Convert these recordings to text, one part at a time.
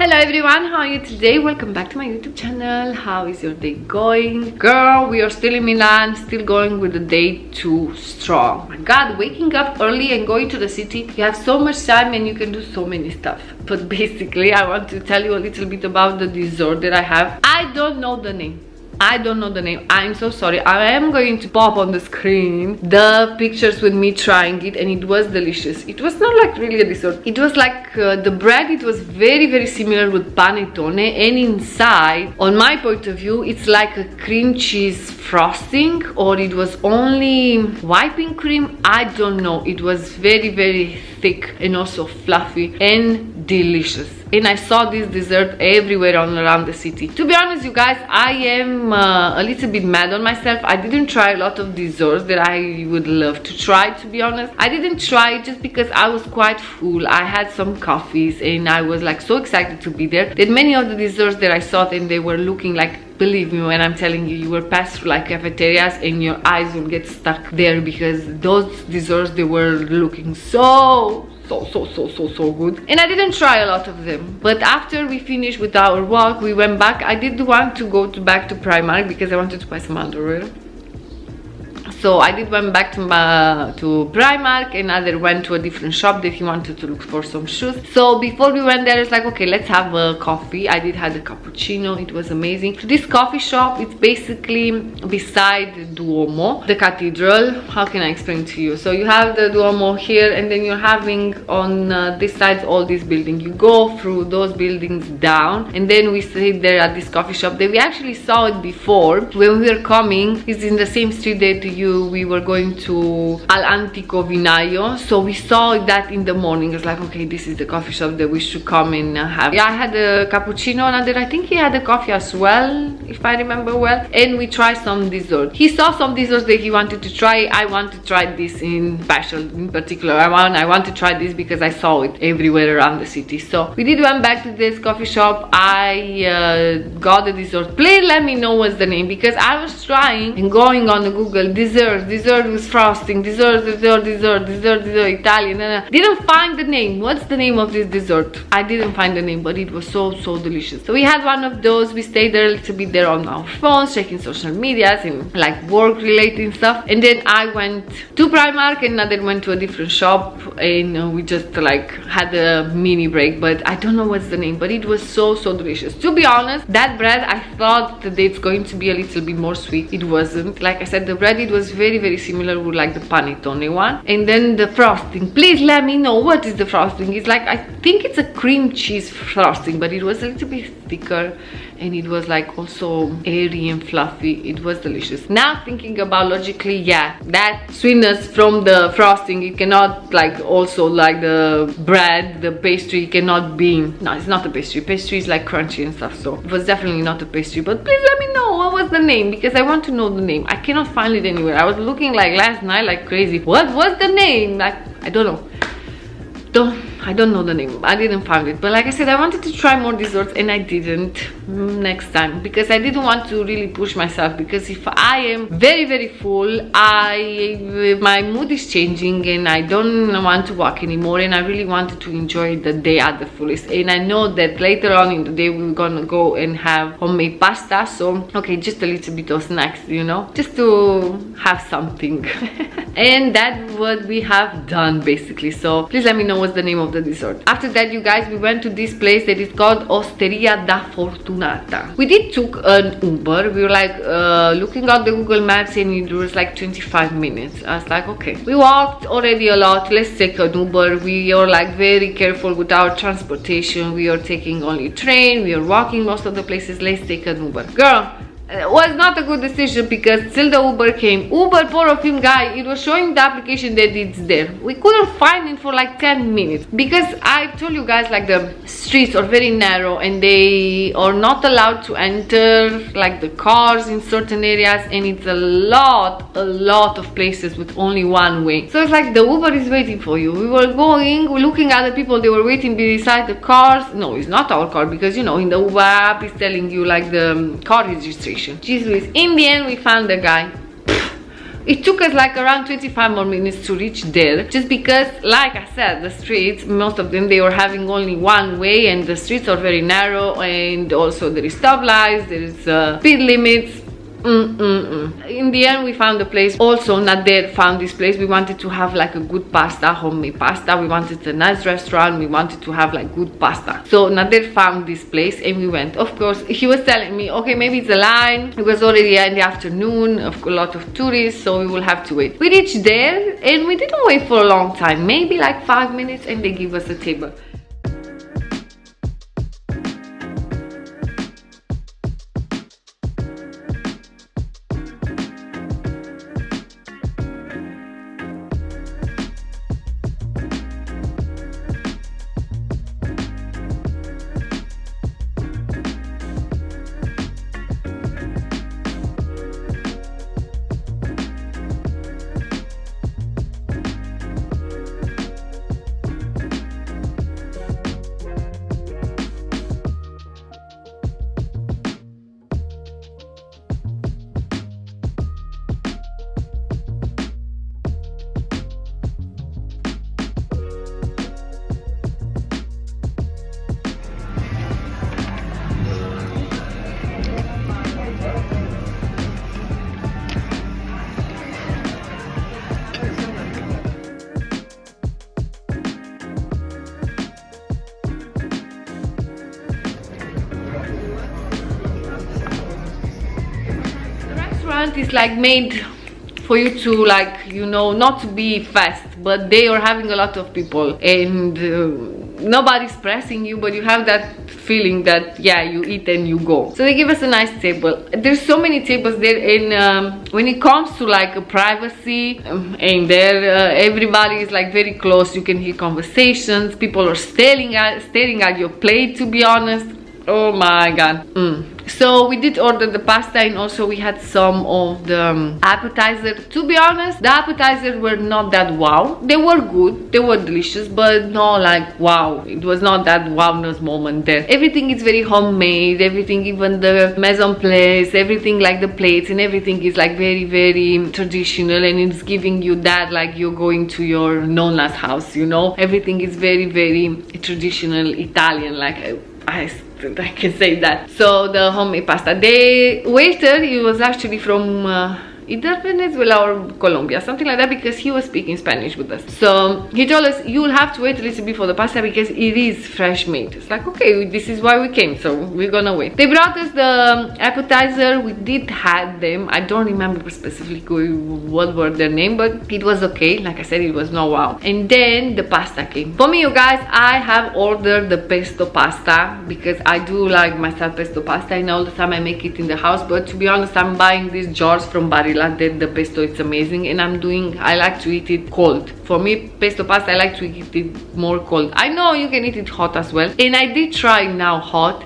Hello everyone, how are you today? Welcome back to my YouTube channel. How is your day going? Girl, we are still in Milan, still going with the day too strong. My god, waking up early and going to the city, you have so much time and you can do so many stuff. But basically, I want to tell you a little bit about the dessert that I have. I don't know the name. I'm so sorry. I am going to pop on the screen the pictures with me trying it, and it was delicious. It was not like really a dessert. It was like the bread, it was very similar with panettone, and inside, on my point of view, it's like a cream cheese frosting, or it was only whipping cream. I don't know. It was very thick and also fluffy and delicious. And I saw this dessert everywhere around the city. To be honest, you guys, I am a little bit mad on myself. I didn't try a lot of desserts that I would love to try, to be honest. I didn't try just because I was quite full. I had some coffees and I was like so excited to be there that many of the desserts that I saw, and they were looking like, believe me when I'm telling you, you will pass through like cafeterias and your eyes will get stuck there, because those desserts, they were looking so good, and I didn't try a lot of them. But after we finished with our walk, we went back. I did want to go back to Primark because I wanted to buy some underwear. So I did went back to Primark, and Other went to a different shop that he wanted to look for some shoes. So before we went there, it's like, okay, let's have a coffee. I did have a cappuccino. It was amazing. So this coffee shop, it's basically beside the Duomo, the cathedral. How can I explain to you? So you have the Duomo here, and then you're having on this side all these buildings. You go through those buildings down, and then we stayed there at this coffee shop that we actually saw it before when we were coming. It's in the same street that we were going to Al Antico Vinaio, so we saw that in the morning. It's like, okay, this is the coffee shop that we should come and have. Yeah, I had a cappuccino, and I think he had a coffee as well, if I remember well, and we tried some dessert. He saw some desserts that he wanted to try. I want to try this in particular. I want to try this because I saw it everywhere around the city. So we did went back to this coffee shop. I got the dessert. Please let me know what's the name, because I was trying and going on the Google dessert with frosting, dessert, Italian, and I didn't find the name. What's the name of this dessert? I didn't find the name, but it was so delicious. So we had one of those. We stayed there a little bit there on our phones, checking social medias and like work related stuff, and then I went to Primark, and then went to a different shop, and we just like had a mini break. But I don't know what's the name, but it was so delicious. To be honest, that bread, I thought that it's going to be a little bit more sweet. It wasn't. Like I said, the bread, it was very similar with like the panettone one. And then the frosting, please let me know what is the frosting. It's like, I think it's a cream cheese frosting, but it was a little bit thicker, and it was like also airy and fluffy. It was delicious. Now thinking about logically, yeah, that sweetness from the frosting, it cannot like also like the bread, the pastry cannot be, no, it's not a pastry. Pastry is like crunchy and stuff, so it was definitely not a pastry. But please let me know what was the name, because I want to know the name. I cannot find it anywhere. I was looking like last night like crazy. What was the name? Like, I don't know. I don't know the name. I didn't find it. But like I said, I wanted to try more desserts, and I didn't. Next time, because I didn't want to really push myself, because if I am very full, my mood is changing and I don't want to walk anymore, and I really wanted to enjoy the day at the fullest. And I know that later on in the day we're gonna go and have homemade pasta, so okay, just a little bit of snacks, you know, just to have something. And that's what we have done basically. So please let me know what's the name of the dessert. After that, you guys, we went to this place that is called Osteria da Fortunata. We did took an Uber. We were like looking at the Google Maps, and it was like 25 minutes. I was like, okay, we walked already a lot, let's take an Uber. We are like very careful with our transportation. We are taking only train, we are walking most of the places. Let's take an Uber. Girl, it was not a good decision, because till the Uber came, Uber, poor of him guy, it was showing the application that it's there. We couldn't find it for like 10 minutes, because I told you guys, like the streets are very narrow, and they are not allowed to enter like the cars in certain areas, and it's a lot of places with only one way. So it's like the Uber is waiting for you. We were looking at the people, they were waiting beside the cars. No, it's not our car, because you know, in the Uber app is telling you like the car registration. Jesus, in the end we found the guy. It took us like around 25 more minutes to reach there, just because, like I said, the streets, most of them, they were having only one way, and the streets are very narrow, and also there is stoplights, there is speed limits. In the end, we found a place. Also, Nader found this place. We wanted to have like a good pasta, homemade pasta. We wanted a nice restaurant. We wanted to have like good pasta. So Nader found this place and we went. Of course, he was telling me, okay, maybe it's a line. It was already in the afternoon, a lot of tourists, so we will have to wait. We reached there and we didn't wait for a long time, maybe like 5 minutes, and they give us a table. Is like made for you to, like, you know, not to be fast, but they are having a lot of people and nobody's pressing you, but you have that feeling that, yeah, you eat and you go. So they give us a nice table. There's so many tables there, and when it comes to like a privacy, and there everybody is like very close. You can hear conversations, people are staring at your plate, to be honest. Oh my god. So we did order the pasta, and also we had some of the appetizer. To be honest, the appetizers were not that wow. They were good, they were delicious, but not like wow. It was not that wowness moment there. Everything is very homemade, everything, even the mise en place, everything, like the plates and everything is like very traditional, and it's giving you that like you're going to your nonna's house, you know. Everything is very traditional Italian, like I can say that. So the homemade pasta, the waiter, he was actually from either Venezuela or Colombia, something like that, because he was speaking Spanish with us. So he told us, you will have to wait a little bit for the pasta because it is fresh made. It's like, okay, this is why we came, so we're gonna wait. They brought us the appetizer. We did had them. I don't remember specifically what were their name, but it was okay. Like I said, it was no wow. And then the pasta came. For me, you guys, I have ordered the pesto pasta because I do like myself pesto pasta, and all the time I make it in the house. But to be honest, I'm buying these jars from Barilla. That the pesto, it's amazing, and I like to eat it cold. For me, pesto pasta, I like to eat it more cold. I know you can eat it hot as well, and I did try now hot.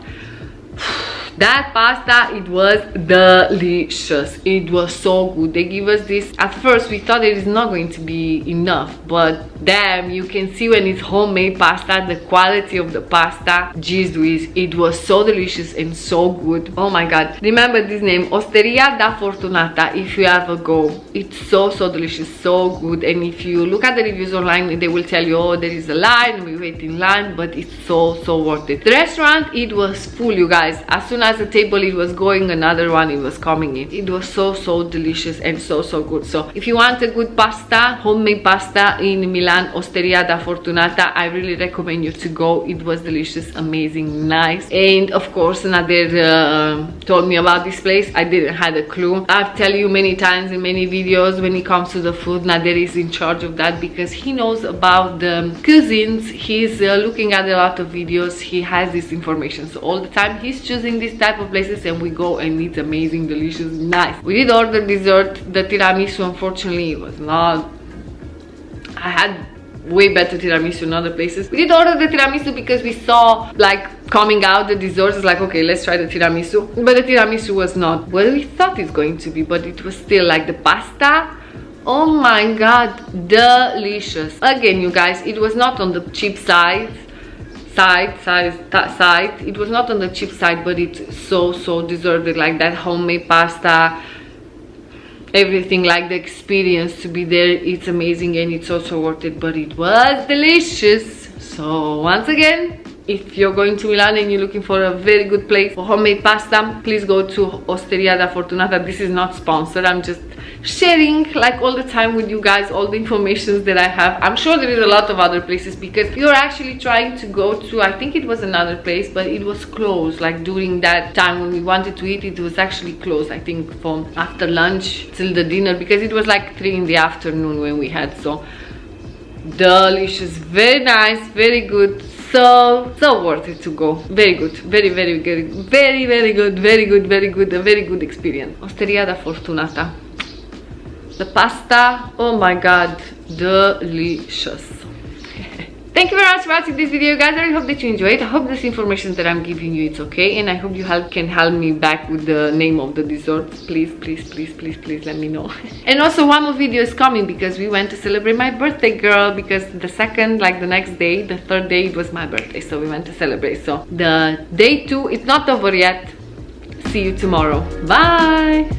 That pasta, it was delicious. It was so good. They give us this. At first we thought it is not going to be enough, but damn, you can see when it's homemade pasta, the quality of the pasta. Jeez Louise, it was so delicious and so good. Oh my god. Remember this name, Osteria da Fortunata, if you ever go. It's so delicious, so good. And if you look at the reviews online, they will tell you, oh, there is a line, we wait in line, but it's so worth it. The restaurant, it was full, you guys. As soon as the table it was going, another one, it was coming in. It was so delicious and so good. So if you want a good pasta, homemade pasta in Milan, Osteria da Fortunata, I really recommend you to go. It was delicious, amazing, nice. And of course, Nader told me about this place. I didn't have a clue. I've tell you many times in many videos, when it comes to the food, Nader is in charge of that because he knows about the cuisines. He's looking at a lot of videos. He has this information, so all the time he's choosing this type of places, and we go and it's amazing, delicious, nice. We did order dessert. The tiramisu, unfortunately, it was not. I had way better tiramisu in other places. We did order the tiramisu because we saw like coming out the desserts. It's like, okay, let's try the tiramisu, but the tiramisu was not what we thought it's going to be, but it was still like the pasta. Oh my god, delicious. Again, you guys, it was not on the cheap side. It was not on the cheap side, but it's so deserved. Like that homemade pasta, everything, like the experience to be there, it's amazing and it's also worth it, but it was delicious. So once again, if you're going to Milan and you're looking for a very good place for homemade pasta, please go to Osteria da Fortunata. This is not sponsored, I'm just sharing like all the time with you guys all the information that I have. I'm sure there is a lot of other places, because we were actually trying to go to, I think it was another place, but it was closed. Like during that time when we wanted to eat, it was actually closed, I think from after lunch till the dinner, because it was like 3 in the afternoon when we had. So delicious, very nice, very good, so worth it to go. Very good, very good, very good, very good, a very good experience. Osteria da Fortunata. The pasta, oh my god, delicious. Thank you very much for watching this video, guys. I really hope that you enjoyed. I hope this information that I'm giving you it's okay, and I hope you can help me back with the name of the dessert. Please let me know. And also one more video is coming, because we went to celebrate my birthday, girl, because the second, like the next day, the third day, it was my birthday, so we went to celebrate. So the day 2 is not over yet. See you tomorrow. Bye.